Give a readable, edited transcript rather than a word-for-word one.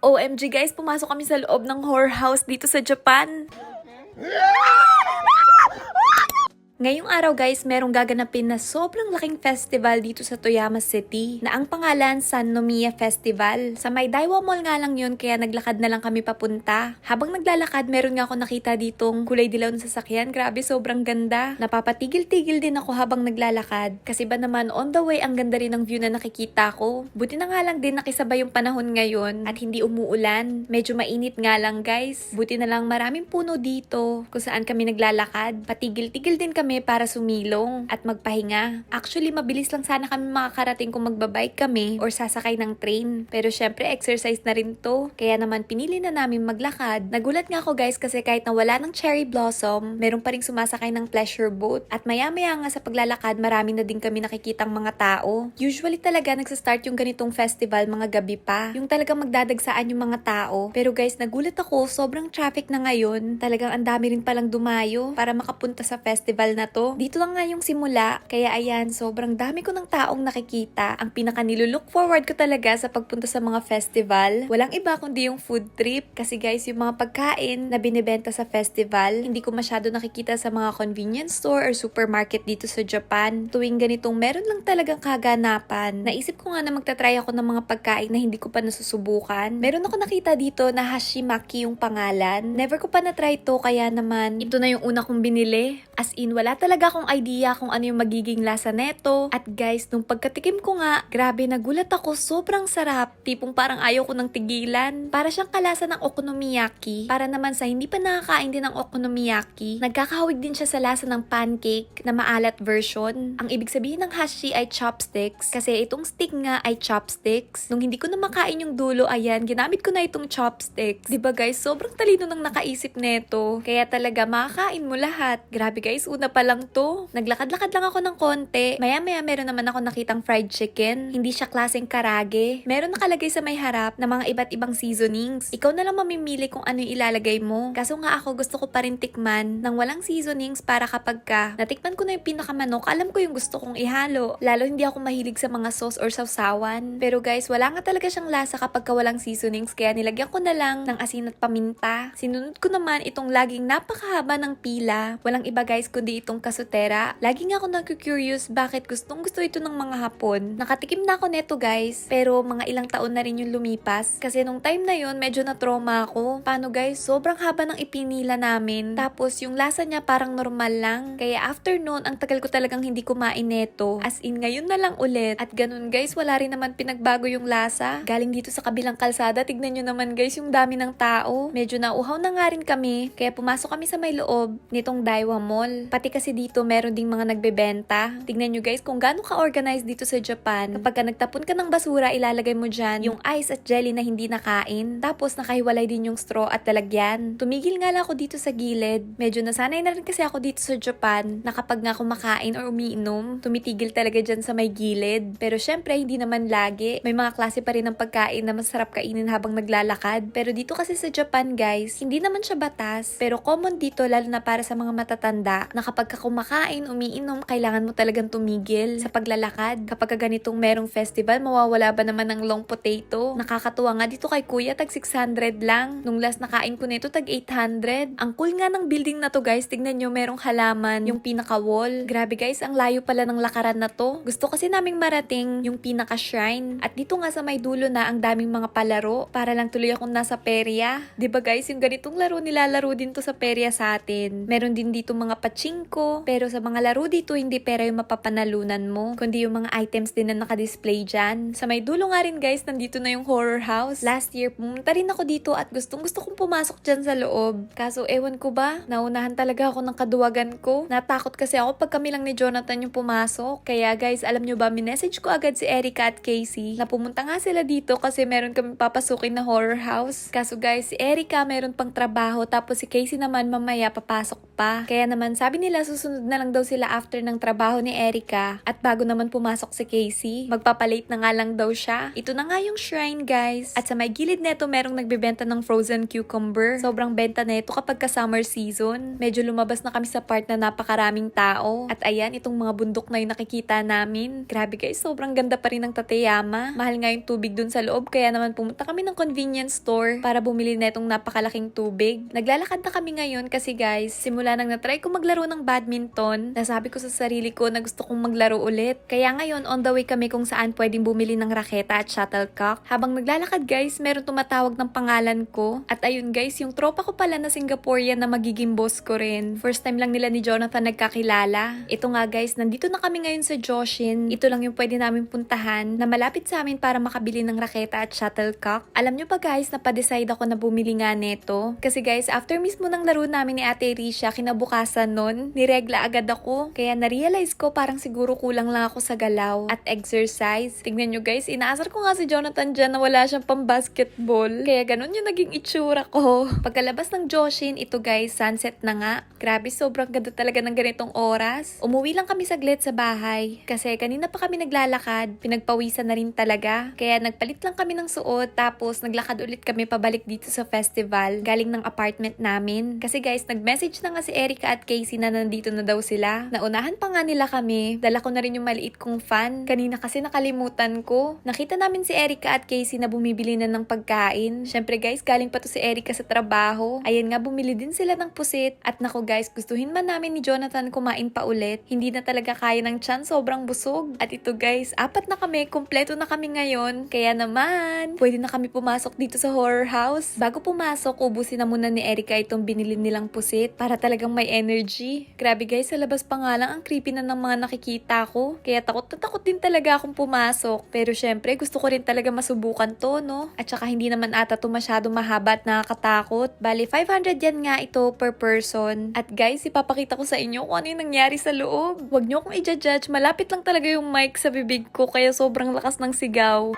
OMG guys, pumasok kami sa loob ng horror house dito sa Japan. Ngayong araw guys, merong gaganapin na sobrang laking festival dito sa Toyama City na ang pangalan San Nomiya Festival. Sa may Daiwa Mall nga lang yun kaya naglakad na lang kami papunta. Habang naglalakad, meron nga ako nakita ditong kulay dilaw na sasakyan. Grabe, sobrang ganda. Napapatigil-tigil din ako habang naglalakad. Kasi ba naman on the way, ang ganda rin ng view na nakikita ko. Buti na nga lang din nakisabay yung panahon ngayon at hindi umuulan. Medyo mainit nga lang guys. Buti na lang maraming puno dito kung saan kami naglalakad. Patigil-tigil din kami para sumilong at magpahinga. Actually, mabilis lang sana kami makakarating kung magbabike kami or sasakay ng train. Pero syempre, exercise na rin to. Kaya naman pinili na namin maglakad. Nagulat nga ako guys kasi kahit na wala ng cherry blossom, meron pa rin sumasakay ng pleasure boat. At maya-maya nga sa paglalakad, marami na din kami nakikitang mga tao. Usually talaga nagsastart yung ganitong festival mga gabi pa. Yung talagang magdadagsaan yung mga tao. Pero guys, nagulat ako, sobrang traffic na ngayon. Talagang ang dami rin palang dumayo para makapunta sa festival na to. Dito lang nga yung simula, kaya ayan, sobrang dami ko ng taong nakikita. Ang pinaka nilulook forward ko talaga sa pagpunta sa mga festival, walang iba kundi yung food trip. Kasi guys, yung mga pagkain na binibenta sa festival, hindi ko masyado nakikita sa mga convenience store or supermarket dito sa Japan. Tuwing ganitong meron lang talagang kaganapan. Naisip ko nga na magta-try ako ng mga pagkain na hindi ko pa nasusubukan. Meron ako nakita dito na hashimaki yung pangalan. Never ko pa na-try to, kaya naman ito na yung una kong binili. As in, wala talaga akong idea kung ano yung magiging lasa neto. At guys, nung pagkatikim ko nga, grabe nagulat ako, sobrang sarap. Tipong parang ayaw ko nang tigilan. Para siyang kalasa ng okonomiyaki. Para naman sa hindi pa nakakain din ng okonomiyaki, nagkakahawig din siya sa lasa ng pancake na maalat version. Ang ibig sabihin ng hashi ay chopsticks. Kasi itong stick nga ay chopsticks. Nung hindi ko na makain yung dulo, ayan, ginamit ko na itong chopsticks. Diba guys, sobrang talino nang nakaisip neto. Kaya talaga makakain mo lahat. Grabe guys, una pa lang to. Naglakad-lakad lang ako ng konti. Maya-maya meron naman ako nakitang fried chicken. Hindi siya klaseng karage. Meron nakalagay sa may harap na mga iba't ibang seasonings. Ikaw na lang mamimili kung ano yung ilalagay mo. Kaso nga ako gusto ko pa rin tikman ng walang seasonings para kapag natikman ko na yung pinakamanok, alam ko yung gusto kong ihalo. Lalo hindi ako mahilig sa mga sauce or sawsawan. Pero guys, wala nga talaga siyang lasa kapag walang seasonings kaya nilagyan ko na lang ng asin at paminta. Sinunod ko naman itong laging napakahaba ng pila. Walang iba guys kundi itong kasutera. Lagi nga ako nag-curious bakit gustong gusto ito ng mga Hapon. Nakatikim na ako neto guys, pero mga ilang taon na rin yung lumipas. Kasi nung time na yun, medyo na-trauma ako. Paano guys, sobrang haba ng ipinila namin. Tapos yung lasa niya parang normal lang. Kaya after noon, ang tagal ko talagang hindi kumain neto. As in, ngayon na lang ulit. At ganun guys, wala rin naman pinagbago yung lasa. Galing dito sa kabilang kalsada, tignan nyo naman guys yung dami ng tao. Medyo nauhaw na nga rin kami, kaya pumasok kami sa may loob nitong Daiwa Mall. Pati kasi dito meron ding mga nagbebenta. Tignan nyo guys kung gaano ka-organized dito sa Japan. Kapag nagtapon ka ng basura, ilalagay mo dyan yung ice at jelly na hindi nakain. Tapos nakahiwalay din yung straw at lalagyan. Tumigil nga lang ako dito sa gilid. Medyo nasanay na rin kasi ako dito sa Japan na kapag nga kumakain or umiinom, tumitigil talaga dyan sa may gilid. Pero syempre, hindi naman lagi. May mga klase pa rin ng pagkain na masarap kainin habang naglalakad. Pero dito kasi sa Japan guys, hindi naman siya batas. Pero common dito lalo na para sa mga matatanda na kapag ka kumakain, umiinom, kailangan mo talagang tumigil sa paglalakad. Kapag ganitong merong festival, mawawala ba naman ng long potato? Nakakatuwa nga dito kay kuya, tag 600 lang. Nung last nakain ko nito, tag 800. Ang cool nga ng building na to guys, tignan nyo, merong halaman, yung pinaka-wall. Grabe guys, ang layo pala ng lakaran na to. Gusto kasi naming marating yung pinaka-shrine. At dito nga sa may dulo na ang daming mga palaro, para lang tuloy akong nasa perya. Diba guys, yung ganitong laro nilalaro din to sa perya sa atin. Meron din dito mga pachinko, pero sa mga laro dito, hindi pera yung mapapanalunan mo, kundi yung mga items din na nakadisplay dyan. Sa may dulo nga rin guys, nandito na yung horror house. Last year, pumunta rin ako dito at gustong kong pumasok dyan sa loob. Kaso ewan ko ba, naunahan talaga ako ng kaduwagan ko. Natakot kasi ako pag kami lang ni Jonathan yung pumasok. Kaya guys, alam nyo ba, minessage ko agad si Erica at Casey na pumunta nga sila dito kasi meron kami papasukin na horror house. Kaso guys, si Erica meron pang trabaho tapos si Casey naman mamaya papasok pa. Kaya naman sabi nila susunod na lang daw sila after ng trabaho ni Erica at bago naman pumasok si Casey, magpapalate na nga lang daw siya. Ito na nga yung shrine guys. At sa may gilid neto merong nagbebenta ng frozen cucumber. Sobrang benta neto kapag ka summer season. Medyo lumabas na kami sa part na napakaraming tao. At ayan, itong mga bundok na yung nakikita namin. Grabe guys, sobrang ganda pa rin ng Tateyama. Mahal nga yung tubig dun sa loob kaya naman pumunta kami ng convenience store para bumili netong napakalaking tubig. Naglalakad na kami ngayon kasi guys, simula nang natry ko maglaro ng badminton, nasabi ko sa sarili ko na gusto kong maglaro ulit. Kaya ngayon, on the way kami kung saan pwedeng bumili ng raketa at shuttlecock. Habang naglalakad guys, meron tumatawag ng pangalan ko. At ayun guys, yung tropa ko pala na Singaporean na magiging boss ko rin. First time lang nila ni Jonathan nagkakilala. Ito nga guys, nandito na kami ngayon sa Joshin. Ito lang yung pwede namin puntahan na malapit sa amin para makabili ng raketa at shuttlecock. Alam nyo ba guys, napadecide ako na bumili nga neto. Kasi guys, after mismo ng laro namin ni Ate Risha, kinabukasan nun, niregla agad ako. Kaya na-realize ko parang siguro kulang lang ako sa galaw at exercise. Tignan nyo guys, inaasar ko nga si Jonathan dyan na wala siyang pang-basketball. Kaya ganun yung naging itsura ko. Pagkalabas ng Joshin, ito guys, sunset na nga. Grabe, sobrang ganda talaga ng ganitong oras. Umuwi lang kami saglit sa bahay. Kasi kanina pa kami naglalakad, pinagpawisan na rin talaga. Kaya nagpalit lang kami ng suot, tapos naglakad ulit kami pabalik dito sa festival, galing ng apartment namin. Kasi guys, nag-message na nga si Erica at Casey na nandito na daw sila. Naunahan pa nga nila kami. Dala ko na rin yung maliit kong fan. Kanina kasi nakalimutan ko. Nakita namin si Erica at Casey na bumibili na ng pagkain. Syempre guys, galing pa to si Erica sa trabaho. Ayan nga, bumili din sila ng pusit. At nako guys, gustuhin man namin ni Jonathan kumain pa ulit. Hindi na talaga kaya ng tiyan, sobrang busog. At ito guys, 4 na kami, kumpleto na kami ngayon. Kaya naman, pwede na kami pumasok dito sa horror house. Bago pumasok, ubusin na muna ni Erica itong binili nilang pusit para talagang may energy. Grabe guys, sa labas pa nga lang, ang creepy na ng mga nakikita ko. Kaya takot na takot din talaga akong pumasok. Pero syempre, gusto ko rin talaga masubukan to, no? At saka hindi naman ata to masyado mahaba at nakakatakot. Bali, 500 yan nga ito per person. At guys, ipapakita ko sa inyo kung ano yung nangyari sa loob. Huwag nyo akong i-judge, malapit lang talaga yung mic sa bibig ko kaya sobrang lakas ng sigaw.